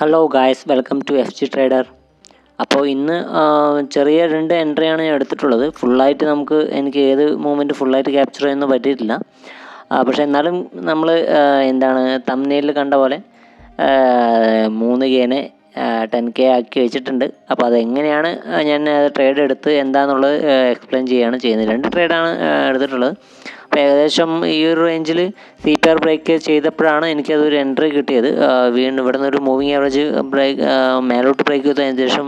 Hello guys, welcome to FG trader. അപ്പോൾ ഇന്ന് ചെറിയ 2 എൻട്രിയാണ് ഞാൻ എടുത്തിട്ടുള്ളത്. ഫുള്ളായിട്ട് എനിക്ക് ഏത് മൂവ്മെൻറ്റ് ഫുള്ളായിട്ട് ക്യാപ്ചർ ചെയ്യാനൊന്നും പറ്റിയിട്ടില്ല. പക്ഷേ എന്നാലും നമ്മൾ തംബ്നെയിലിൽ കണ്ട പോലെ 3Kനെ 10K ആക്കി വെച്ചിട്ടുണ്ട്. അപ്പോൾ അതെങ്ങനെയാണ് ഞാൻ ട്രേഡ് എടുത്ത് എന്താണെന്നുള്ളത് എക്സ്പ്ലെയിൻ ചെയ്യുകയാണ് ചെയ്യുന്നത്. 2 ട്രേഡാണ് എടുത്തിട്ടുള്ളത്. അപ്പോൾ ഏകദേശം ഈ ഒരു റേഞ്ചിൽ CPR ബ്രേക്ക് ചെയ്തപ്പോഴാണ് എനിക്കതൊരു എൻട്രി കിട്ടിയത്. വീണ്ടും ഇവിടെ നിന്നൊരു മൂവിങ് ആവറേജ് ബ്രേക്ക് മേലോട്ട് ബ്രേക്ക് ചെയ്തു. അതിനുശേഷം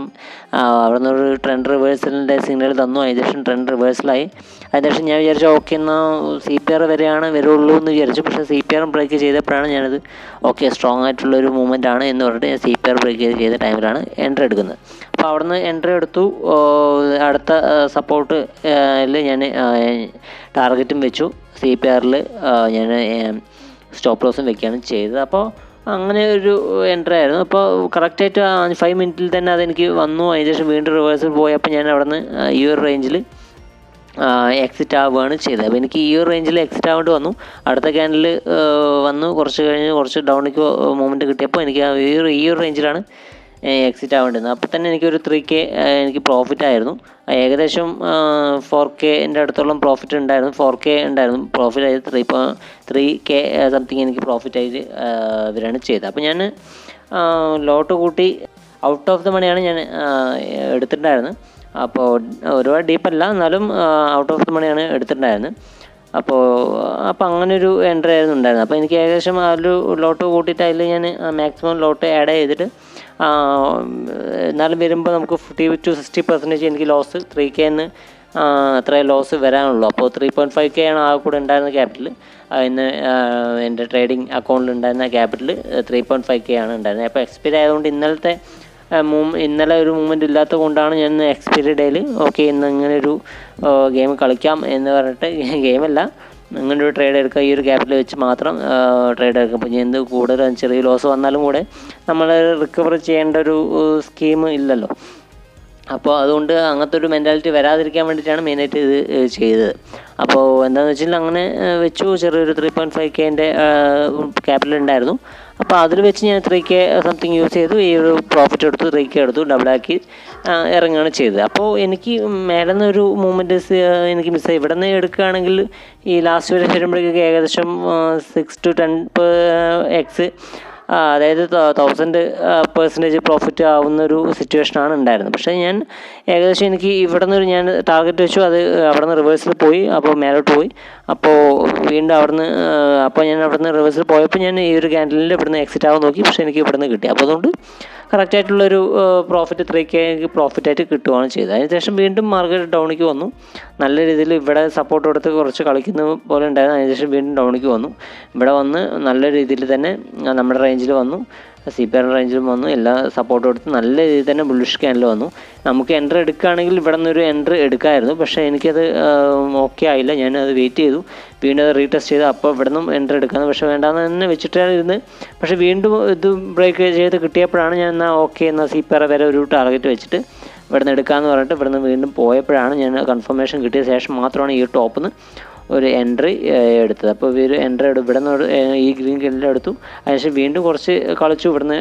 അവിടെ നിന്നൊരു ട്രെൻഡ് റിവേഴ്സലിൻ്റെ സിഗ്നൽ തന്നു. അതിനുശേഷം ട്രെൻഡ് റിവേഴ്സലായി. അതിനുശേഷം ഞാൻ വിചാരിച്ചു ഓക്കെ എന്നാൽ CPR വരെയാണ് വരുള്ളൂ എന്ന് വിചാരിച്ചു. പക്ഷേ CPR ബ്രേക്ക് ചെയ്തപ്പോഴാണ് ഞാനത് ഓക്കെ സ്ട്രോങ് ആയിട്ടുള്ളൊരു മൂവ്മെൻ്റ് ആണ് എന്ന് പറഞ്ഞിട്ട് ഞാൻ CPR ബ്രേക്ക് ചെയ്ത ടൈമിലാണ് എൻട്രി എടുക്കുന്നത്. അപ്പോൾ അവിടെ നിന്ന് എൻട്രി എടുത്തു. അടുത്ത സപ്പോർട്ട് ഞാൻ ടാർഗറ്റും വെച്ചു. CPRൽ ഞാൻ സ്റ്റോപ്പ് ലോസും വെക്കുകയാണ് ചെയ്തത്. അപ്പോൾ അങ്ങനെ ഒരു എൻട്രി ആയിരുന്നു. അപ്പോൾ കറക്റ്റായിട്ട് 5 മിനിറ്റിൽ തന്നെ അതെനിക്ക് വന്നു. അതിനുശേഷം വീണ്ടും റിവേഴ്സിൽ പോയപ്പോൾ ഞാൻ അവിടെ നിന്ന് ഈ ഒരു റേഞ്ചിൽ എക്സിറ്റ് ആവുകയാണ് ചെയ്തത്. അപ്പോൾ എനിക്ക് ഈ ഒരു റേഞ്ചിൽ എക്സിറ്റ് ആവേണ്ടി വന്നു. അടുത്ത ക്യാൻഡിൽ വന്നു. കുറച്ച് കഴിഞ്ഞ് കുറച്ച് ഡൗണിക്ക് മൂവ്മെൻറ്റ് കിട്ടിയപ്പോൾ എനിക്ക് ഈ ഒരു റേഞ്ചിലാണ് എക്സിറ്റ് ആവേണ്ടിയിരുന്നത്. അപ്പോൾ തന്നെ എനിക്കൊരു 3K എനിക്ക് പ്രോഫിറ്റ് ആയിരുന്നു. ഏകദേശം 4Kൻ്റെ അടുത്തോളം പ്രോഫിറ്റ് ഉണ്ടായിരുന്നു. 4K ഉണ്ടായിരുന്നു പ്രോഫിറ്റ് ആയത്. 3K സംതിങ് എനിക്ക് പ്രോഫിറ്റ് ആയിട്ട് ഇവരാണ് ചെയ്തത്. അപ്പോൾ ഞാൻ ലോട്ട് കൂട്ടി ഔട്ട് ഓഫ് ദ മണിയാണ് ഞാൻ എടുത്തിട്ടുണ്ടായിരുന്നത്. അപ്പോൾ ഒരുപാട് ഡീപ്പല്ല, എന്നാലും ഔട്ട് ഓഫ് ദ മണിയാണ് എടുത്തിട്ടുണ്ടായിരുന്നത്. അപ്പോൾ അങ്ങനൊരു എൻട്രി ആയിരുന്നു ഉണ്ടായിരുന്നത്. അപ്പോൾ എനിക്ക് ഏകദേശം ആ ഒരു ലോട്ട് കൂട്ടിയിട്ട് അതിൽ ഞാൻ മാക്സിമം ലോട്ട് ആഡ് ചെയ്തിട്ട് എന്നാലും വരുമ്പോൾ നമുക്ക് 50 to 60% എനിക്ക് ലോസ് 3Kന്ന് അത്ര ലോസ് വരാനുള്ളൂ. അപ്പോൾ 3.5K ആണ് ആ കൂടെ ഉണ്ടായിരുന്ന ക്യാപിറ്റൽ. ഇന്ന് എൻ്റെ ട്രേഡിംഗ് അക്കൗണ്ടിൽ ഉണ്ടായിരുന്ന ക്യാപിറ്റൽ 3.5K ആണ് ഉണ്ടായിരുന്നത്. അപ്പോൾ എക്സ്പയറി ആയതുകൊണ്ട് ഇന്നലെ ഒരു മൂവ്മെൻറ്റ് ഇല്ലാത്തത് കൊണ്ടാണ് ഞാൻ എക്സ്പയറി ഡേയിൽ ഓക്കെ ഇന്ന് ഇങ്ങനെ ഒരു ഗെയിം കളിക്കാം എന്ന് പറഞ്ഞിട്ട്, ഗെയിമല്ല ഇങ്ങനൊരു ട്രേഡ് എടുക്കുക, ഈ ഒരു ക്യാപിറ്റൽ വെച്ച് മാത്രം ട്രേഡ് എടുക്കുക. അപ്പോൾ ഞാൻ കൂടുതൽ ചെറിയ ലോസ് വന്നാലും കൂടെ നമ്മൾ റിക്കവർ ചെയ്യേണ്ട ഒരു സ്കീം ഇല്ലല്ലോ. അപ്പോൾ അതുകൊണ്ട് അങ്ങനത്തെ ഒരു മെൻറ്റാലിറ്റി വരാതിരിക്കാൻ വേണ്ടിയിട്ടാണ് മെയിനായിട്ട് ഇത് ചെയ്തത്. അപ്പോൾ എന്താണെന്ന് വെച്ചാൽ അങ്ങനെ വെച്ചു. ചെറിയൊരു 3.5Kൻ്റെ ക്യാപിറ്റൽ ഉണ്ടായിരുന്നു. അപ്പോൾ അതിൽ വെച്ച് ഞാൻ 3K സംതിങ് യൂസ് ചെയ്തു. ഈ ഒരു പ്രോഫിറ്റ് എടുത്തു, 3K എടുത്തു, ഡബിളാക്കി ഇറങ്ങുകയാണ് ചെയ്തത്. അപ്പോൾ എനിക്ക് മേലെ നിന്നൊരു മൂവ്മെൻറ്റ് എനിക്ക് മിസ്സായി. ഇവിടെ നിന്ന് എടുക്കുകയാണെങ്കിൽ ഈ ലാസ്റ്റ് വരെ വരുമ്പോഴേക്കൊക്കെ ഏകദേശം 6 to 10x അതായത് 1000% പ്രോഫിറ്റ് ആവുന്നൊരു സിറ്റുവേഷനാണ് ഉണ്ടായിരുന്നത്. പക്ഷേ ഞാൻ ഏകദേശം എനിക്ക് ഇവിടെ നിന്ന് ഞാൻ ടാർഗറ്റ് വെച്ചു. അത് അവിടെ നിന്ന് റിവേഴ്സിൽ പോയി. അപ്പോൾ മേലോട്ട് പോയി. അപ്പോൾ വീണ്ടും ഞാൻ അവിടെ നിന്ന് റിവേഴ്സിൽ പോയപ്പോൾ ഞാൻ ഈ ഒരു ക്യാൻഡലിൽ ഇവിടെ നിന്ന് എക്സിറ്റ് ആവാൻ നോക്കി. പക്ഷേ എനിക്ക് ഇവിടെ നിന്ന് കിട്ടി. അപ്പോൾ അതുകൊണ്ട് കറക്റ്റായിട്ടുള്ളൊരു പ്രോഫിറ്റ് 3K പ്രോഫിറ്റായിട്ട് കിട്ടുകയാണ് ചെയ്തത്. അതിനുശേഷം വീണ്ടും മാർക്കറ്റ് ഡൗണിക്ക് വന്നു. നല്ല രീതിയിൽ ഇവിടെ സപ്പോർട്ട് കൊടുത്ത് കുറച്ച് കളിക്കുന്ന പോലെ ഉണ്ടായിരുന്നു. അതിനുശേഷം വീണ്ടും ഡൗണിക്ക് വന്നു. ഇവിടെ വന്ന് നല്ല രീതിയിൽ തന്നെ നമ്മുടെ റേഞ്ചിൽ വന്നു. CPR റേഞ്ചിലും വന്നു. എല്ലാ സപ്പോർട്ട് കൊടുത്ത് നല്ല രീതിയിൽ തന്നെ ബുള്ളിഷ് ക്യാൻഡിൽ വന്നു. നമുക്ക് എൻട്രി എടുക്കുകയാണെങ്കിൽ ഇവിടെ നിന്നൊരു എൻട്രി എടുക്കാമായിരുന്നു. പക്ഷേ എനിക്കത് ഓക്കെ ആയില്ല. ഞാനത് വെയിറ്റ് ചെയ്തു. വീണ്ടും അത് റീടെസ്റ്റ് ചെയ്തു. അപ്പോൾ ഇവിടെ നിന്നും എൻട്രി എടുക്കാമെന്ന്, പക്ഷേ വേണ്ടാന്ന് തന്നെ വെച്ചിട്ടാണ് ഇരുന്ന്. പക്ഷേ വീണ്ടും ഇത് ബ്രേക്ക് ചെയ്ത് കിട്ടിയപ്പോഴാണ് ഞാൻ എന്നാൽ ഓക്കെ എന്നാൽ CPR വരെ ഒരു ടാർഗറ്റ് വെച്ചിട്ട് ഇവിടെ നിന്ന് എടുക്കാമെന്ന് പറഞ്ഞിട്ട് ഇവിടെ നിന്ന് വീണ്ടും പോയപ്പോഴാണ് ഞാൻ കൺഫർമേഷൻ കിട്ടിയ ശേഷം മാത്രമാണ് ഈ ടോപ്പിൽ നിന്ന് ഒരു എൻട്രി എടുത്തത്. അപ്പോൾ ഒരു എൻട്രി ഇവിടെ നിന്ന് ഈ ഗ്രീൻ ക്യാൻഡിൽ എടുത്തു. അതിനുശേഷം വീണ്ടും കുറച്ച് കളിച്ചു. ഇവിടുന്ന്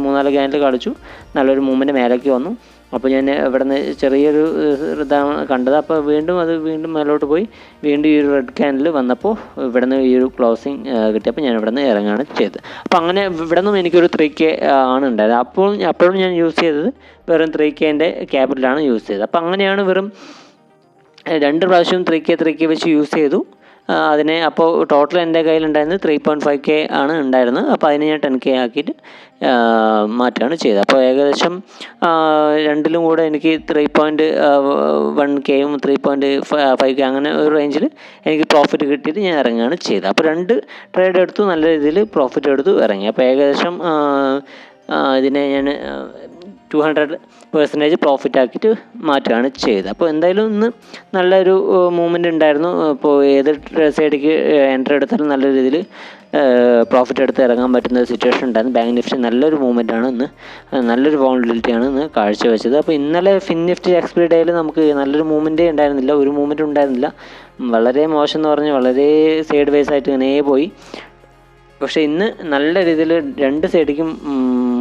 3-4 ക്യാൻഡിൽ കളിച്ചു. നല്ലൊരു മൂവ്മെൻറ്റ് മേലേക്ക് വന്നു. അപ്പോൾ ഞാൻ ഇവിടെ നിന്ന് ചെറിയൊരു ഇതാണ് കണ്ടത്. അപ്പോൾ വീണ്ടും മേലോട്ട് പോയി. വീണ്ടും ഈ ഒരു റെഡ് ക്യാൻഡിൽ വന്നപ്പോൾ ഇവിടെ നിന്ന് ഈ ഒരു ക്ലോസിങ് കിട്ടിയപ്പോൾ ഞാൻ ഇവിടെ നിന്ന് ഇറങ്ങുകയാണ് ചെയ്തത്. അപ്പോൾ അങ്ങനെ ഇവിടെ നിന്നും എനിക്കൊരു 3K ആണ് ഉണ്ടായത്. അപ്പോഴും ഞാൻ യൂസ് ചെയ്തത് വെറും 3Kൻ്റെ ക്യാപിറ്റലാണ് യൂസ് ചെയ്തത്. അപ്പോൾ അങ്ങനെയാണ് വെറും 2 പ്രാവശ്യം 3K വെച്ച് യൂസ് ചെയ്തു അതിനെ. അപ്പോൾ ടോട്ടൽ എൻ്റെ കയ്യിലുണ്ടായിരുന്നത് 3.5K ആണ് ഉണ്ടായിരുന്നത്. അപ്പോൾ അതിനെ ഞാൻ 10K ആക്കിയിട്ട് മാറ്റുകയാണ് ചെയ്തത്. അപ്പോൾ ഏകദേശം രണ്ടിലും കൂടെ എനിക്ക് 3.1Kയും 3.5K അങ്ങനെ ഒരു റേഞ്ചിൽ എനിക്ക് പ്രോഫിറ്റ് കിട്ടിയിട്ട് ഞാൻ ഇറങ്ങുകയാണ് ചെയ്തത്. അപ്പോൾ 2 ട്രേഡ് എടുത്തു, നല്ല രീതിയിൽ പ്രോഫിറ്റ് എടുത്തു ഇറങ്ങി. അപ്പോൾ ഏകദേശം ഇതിനെ ഞാൻ 200% പ്രോഫിറ്റ് ആക്കിയിട്ട് മാറ്റുകയാണ് ചെയ്തത്. അപ്പോൾ എന്തായാലും ഇന്ന് നല്ലൊരു മൂവ്മെൻറ്റ് ഉണ്ടായിരുന്നു. ഇപ്പോൾ ഏത് സൈഡിലേക്ക് എൻട്രി എടുത്താലും നല്ല രീതിയിൽ പ്രോഫിറ്റ് എടുത്ത് ഇറങ്ങാൻ പറ്റുന്ന ഒരു സിറ്റുവേഷൻ ഉണ്ടായിരുന്നു. ബാങ്ക് നിഫ്റ്റി നല്ലൊരു മൂവ്മെൻറ്റാണ് ഇന്ന്, നല്ലൊരു വോളറ്റിലിറ്റിയാണ് ഇന്ന് കാഴ്ചവെച്ചത്. അപ്പോൾ ഇന്നലെ നിഫ്റ്റി എക്സ്പയറി ഡേയിൽ നമുക്ക് നല്ലൊരു മൂവ്മെൻറ്റേ ഉണ്ടായിരുന്നില്ല, ഒരു മൂവ്മെൻറ്റും ഉണ്ടായിരുന്നില്ല. വളരെ മോശം എന്ന് പറഞ്ഞാൽ വളരെ സൈഡ് വൈസ് ആയിട്ട് ഇങ്ങനെ പോയി. പക്ഷേ ഇന്ന് നല്ല രീതിയിൽ 2 സൈഡിലേക്കും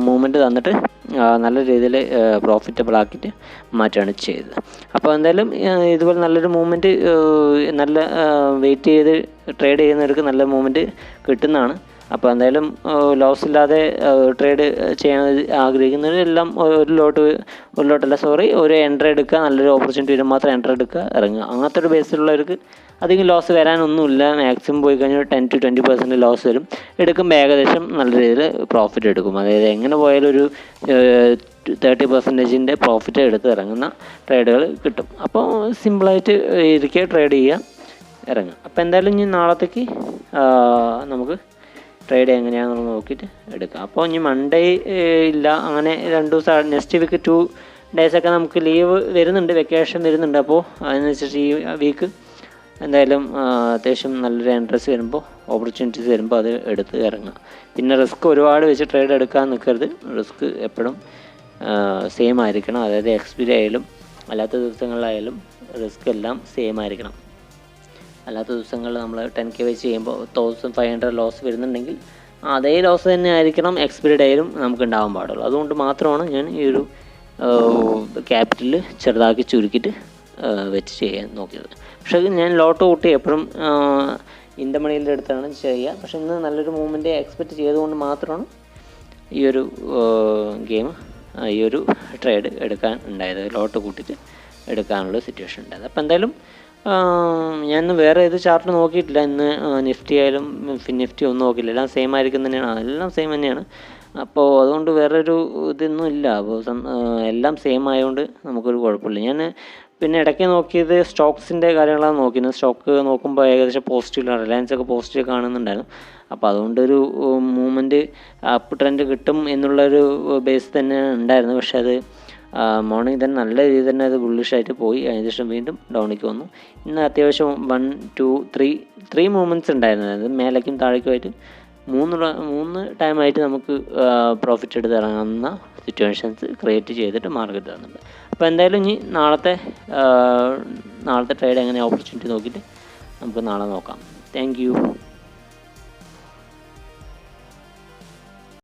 മൂവ്മെൻറ്റ് തന്നിട്ട് നല്ല രീതിയിൽ പ്രോഫിറ്റബിൾ ആക്കിയിട്ട് മാറ്റുകയാണ് ചെയ്തത്. അപ്പോൾ എന്തായാലും ഇതുപോലെ നല്ലൊരു മൂവ്മെൻറ്റ് നല്ല വെയിറ്റ് ചെയ്ത് ട്രേഡ് ചെയ്യുന്നവർക്ക് നല്ല മൂവ്മെൻറ്റ് കിട്ടുന്നതാണ്. അപ്പോൾ എന്തായാലും ലോസ് ഇല്ലാതെ ട്രേഡ് ചെയ്യാൻ ആഗ്രഹിക്കുന്നവരെല്ലാം ഒരു എൻട്രി എടുക്കുക, നല്ലൊരു ഓപ്പർച്യൂണിറ്റി വരുമ്പോൾ മാത്രം എൻട്രി എടുക്കുക, ഇറങ്ങുക. അങ്ങനത്തെ ഒരു ബേസിലുള്ളവർക്ക് അധികം ലോസ് വരാനൊന്നുമില്ല. മാക്സിമം പോയി കഴിഞ്ഞാൽ 10-20% ലോസ് വരും. എടുക്കുമ്പോൾ ഏകദേശം നല്ല രീതിയിൽ പ്രോഫിറ്റ് എടുക്കും. അതായത് എങ്ങനെ പോയാലും ഒരു 30% പ്രോഫിറ്റ് എടുത്ത് ഇറങ്ങുന്ന ട്രേഡുകൾ കിട്ടും. അപ്പോൾ സിമ്പിളായിട്ട് ഇരിക്കുക, ട്രേഡ് ചെയ്യുക, ഇറങ്ങുക. അപ്പോൾ എന്തായാലും ഇനി നാളത്തേക്ക് നമുക്ക് ട്രേഡ് എങ്ങനെയാണെന്ന് നോക്കിയിട്ട് എടുക്കാം. അപ്പോൾ ഇനി മൺഡേ ഇല്ല, അങ്ങനെ 2 ദിവസം നെക്സ്റ്റ് വീക്ക് 2 ഡേയ്സൊക്കെ നമുക്ക് ലീവ് വരുന്നുണ്ട്, വെക്കേഷൻ വരുന്നുണ്ട്. അപ്പോൾ അതിനനുസരിച്ച് ഈ വീക്ക് എന്തായാലും അത്യാവശ്യം നല്ലൊരു ഇൻട്രസ്റ്റ് വരുമ്പോൾ, ഓപ്പർച്യൂണിറ്റീസ് വരുമ്പോൾ അത് എടുത്ത് ഇറങ്ങുക. പിന്നെ റിസ്ക് ഒരുപാട് വെച്ച് ട്രേഡ് എടുക്കാൻ നിൽക്കരുത്. റിസ്ക് എപ്പോഴും സെയിം ആയിരിക്കണം. അതായത് എക്സ്പീരി ആയാലും അല്ലാത്ത ദിവസങ്ങളിലായാലും റിസ്ക് എല്ലാം സെയിം ആയിരിക്കണം. അല്ലാത്ത ദിവസങ്ങളിൽ നമ്മൾ 10K വെച്ച് ചെയ്യുമ്പോൾ 1500 ലോസ് വരുന്നുണ്ടെങ്കിൽ അതേ ലോസ് തന്നെ ആയിരിക്കണം എക്സ്പീരി ഡേയിലും നമുക്ക് ഉണ്ടാവാൻ പാടുള്ളൂ. അതുകൊണ്ട് മാത്രമാണ് ഞാൻ ഈ ഒരു ക്യാപിറ്റൽ ചെറുതാക്കി ചുരുക്കിയിട്ട് വെച്ച് ചെയ്യാൻ നോക്കിയത്. പക്ഷേ ഞാൻ ലോട്ട് കൂട്ടി എപ്പോഴും ഇൻ ദ മണിയുടെ അടുത്താണ് ചെയ്യുക. പക്ഷേ ഇന്ന് നല്ലൊരു മൂവ്മെൻറ്റ് എക്സ്പെക്റ്റ് ചെയ്തുകൊണ്ട് മാത്രമാണ് ഈ ഒരു ഗെയിം, ഈ ഒരു ട്രേഡ് എടുക്കാൻ ഉണ്ടായത്, ലോട്ട് കൂട്ടിയിട്ട് എടുക്കാനുള്ള സിറ്റുവേഷൻ ഉണ്ടായത്. അപ്പോൾ എന്തായാലും ഞാൻ വേറെ ഏത് ചാർട്ട് നോക്കിയിട്ടില്ല. ഇന്ന് നിഫ്റ്റി ആയാലും നിഫ്റ്റി ഒന്നും നോക്കിയില്ല. എല്ലാം സെയിം ആയിരിക്കും തന്നെയാണ്, എല്ലാം സെയിം തന്നെയാണ്. അപ്പോൾ അതുകൊണ്ട് വേറൊരു ഇതൊന്നും ഇല്ല. അപ്പോൾ എല്ലാം സെയിം ആയതുകൊണ്ട് നമുക്കൊരു കുഴപ്പമില്ല. ഞാൻ പിന്നെ ഇടയ്ക്ക് നോക്കിയത് സ്റ്റോക്സിൻ്റെ കാര്യങ്ങളാണ് നോക്കിയത്. സ്റ്റോക്ക് നോക്കുമ്പോൾ ഏകദേശം പോസിറ്റീവാണ്, റിലയൻസ് ഒക്കെ പോസിറ്റീവ് കാണുന്നുണ്ടായിരുന്നു. അപ്പോൾ അതുകൊണ്ടൊരു മൂവ്മെൻറ്റ് അപ്പ് ട്രെൻഡ് കിട്ടും എന്നുള്ളൊരു ബേസ് തന്നെ ഉണ്ടായിരുന്നു. പക്ഷേ അത് മോർണിംഗ് തന്നെ നല്ല രീതിയിൽ തന്നെ അത് ബുള്ളിഷായിട്ട് പോയി. അതിനുശേഷം വീണ്ടും ഡൗണിലേക്ക് വന്നു. ഇന്ന് അത്യാവശ്യം 1, 2, 3 മൂവ്മെൻറ്റ്സ് ഉണ്ടായിരുന്നു. അതായത് മേലേക്കും താഴേക്കുമായിട്ട് 3 ടൈമായിട്ട് നമുക്ക് പ്രോഫിറ്റ് എടുത്ത് ഇറങ്ങുന്ന സിറ്റുവേഷൻസ് ക്രിയേറ്റ് ചെയ്തിട്ട് മാർക്കറ്റ് തരുന്നുണ്ട്. അപ്പോൾ എന്തായാലും ഇനി നാളത്തെ ട്രേഡ് എങ്ങനെ ഓപ്പർച്യൂണിറ്റി നോക്കിയിട്ട് നമുക്ക് നാളെ നോക്കാം. Thank you.